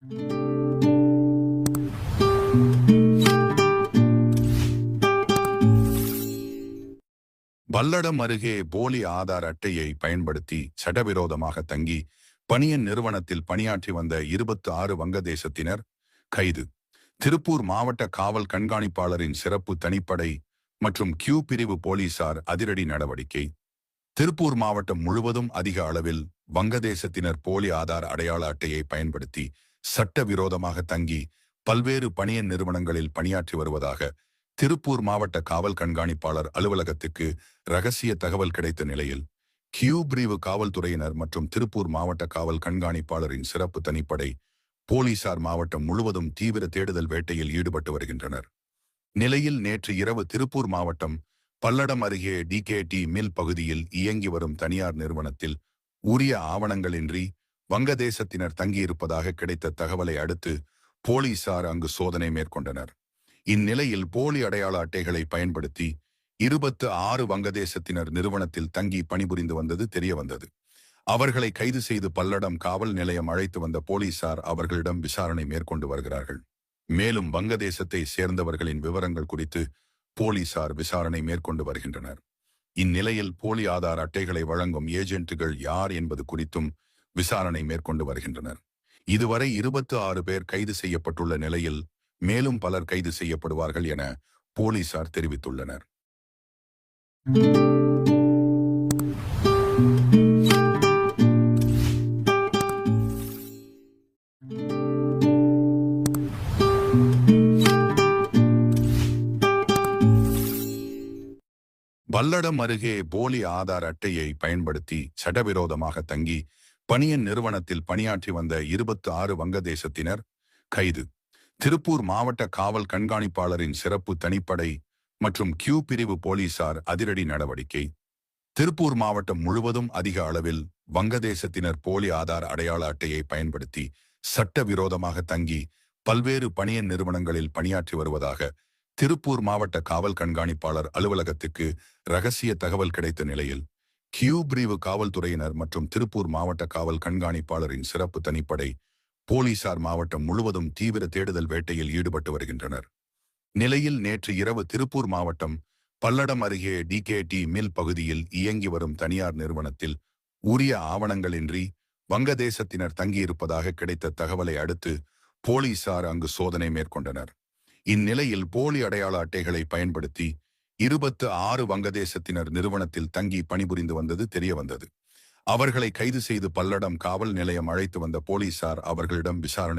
பல்லடம் அருகே போலி ஆதார் அட்டையை பயன்படுத்தி சட்டவிரோதமாக தங்கி பனியன் நிறுவனத்தில் பணியாற்றி வந்த 26 வங்கதேசத்தினர் கைது. திருப்பூர் மாவட்ட காவல் கண்காணிப்பாளரின் சிறப்பு தனிப்படை மற்றும் கியூ பிரிவு போலீசார் அதிரடி நடவடிக்கை. திருப்பூர் மாவட்டம் முழுவதும் அதிக அளவில் வங்கதேசத்தினர் போலி ஆதார் அடையாள அட்டையை பயன்படுத்தி சட்டவிரோதமாக தங்கி பல்வேறு பணியன் நிறுவனங்களில் பணியாற்றி வருவதாக திருப்பூர் மாவட்ட காவல் கண்காணிப்பாளர் அலுவலகத்துக்கு ரகசிய தகவல் கிடைத்த நிலையில் கியூ பிரிவு காவல்துறையினர் மற்றும் திருப்பூர் மாவட்ட காவல் கண்காணிப்பாளரின் சிறப்பு தனிப்படை போலீசார் மாவட்டம் முழுவதும் தீவிர தேடுதல் வேட்டையில் ஈடுபட்டு வருகின்றனர். நிலையில் நேற்று இரவு திருப்பூர் மாவட்டம் பல்லடம் அருகே டிகேடி மில் பகுதியில் இயங்கி வரும் தனியார் நிறுவனத்தில் உரிய ஆவணங்களின்றி வங்கதேசத்தினர் தங்கியிருப்பதாக கிடைத்த தகவலை அடுத்து போலீசார் அங்கு சோதனை மேற்கொண்டனர். இந்நிலையில் போலி அடையாள அட்டைகளை பயன்படுத்தி 26 வங்கதேசத்தினர் நிறுவனத்தில் தங்கி பணிபுரிந்து வந்தது தெரியவந்தது. அவர்களை கைது செய்து பல்லடம் காவல் நிலையம் அழைத்து வந்த போலீசார் அவர்களிடம் விசாரணை மேற்கொண்டு வருகிறார்கள். மேலும் வங்கதேசத்தை சேர்ந்தவர்களின் விவரங்கள் குறித்து போலீசார் விசாரணை மேற்கொண்டு வருகின்றனர். இந்நிலையில் போலி ஆதார் அட்டைகளை வழங்கும் ஏஜென்ட்டுகள் யார் என்பது குறித்தும் விசாரணை மேற்கொண்டு வருகின்றனர். இதுவரை 26 பேர் கைது செய்யப்பட்டுள்ள நிலையில் மேலும் பலர் கைது செய்யப்படுவார்கள் என போலீசார் தெரிவித்துள்ளனர். பல்லடம் அருகே போலி ஆதார் அட்டையை பயன்படுத்தி சட்டவிரோதமாக தங்கி பனியன் நிறுவனத்தில் பணியாற்றி வந்த 26 வங்கதேசத்தினர் கைது. திருப்பூர் மாவட்ட காவல் கண்காணிப்பாளரின் சிறப்பு தனிப்படை மற்றும் கியூ பிரிவு போலீசார் அதிரடி நடவடிக்கை. திருப்பூர் மாவட்டம் முழுவதும் அதிக அளவில் வங்கதேசத்தினர் போலி ஆதார் அடையாள அட்டையை பயன்படுத்தி சட்டவிரோதமாக தங்கி பல்வேறு பணியன் நிறுவனங்களில் பணியாற்றி வருவதாக திருப்பூர் மாவட்ட காவல் கண்காணிப்பாளர் அலுவலகத்துக்கு ரகசிய தகவல் கிடைத்த நிலையில் கியூ பிரிவு காவல்துறையினர் மற்றும் திருப்பூர் மாவட்ட காவல் கண்காணிப்பாளரின் சிறப்பு தனிப்படை போலீசார் மாவட்டம் முழுவதும் தீவிர தேடுதல் வேட்டையில் ஈடுபட்டு வருகின்றனர். நிலையில் நேற்று இரவு திருப்பூர் மாவட்டம் பல்லடம் அருகே டிகேடி மில் பகுதியில் இயங்கி வரும் தனியார் நிறுவனத்தில் உரிய ஆவணங்களின்றி வங்கதேசத்தினர் தங்கியிருப்பதாக கிடைத்த தகவலை அடுத்து போலீசார் அங்கு சோதனை மேற்கொண்டனர். இந்நிலையில் போலி அடையாள அட்டைகளை பயன்படுத்தி 26 வங்கதேசத்தினர் நிறுவனத்தில் தங்கி பணிபுரிந்து வந்தது தெரியவந்தது. அவர்களை கைது செய்து பல்லடம் காவல் நிலையம் அழைத்து வந்த போலீசார் அவர்களிடம் விசாரணை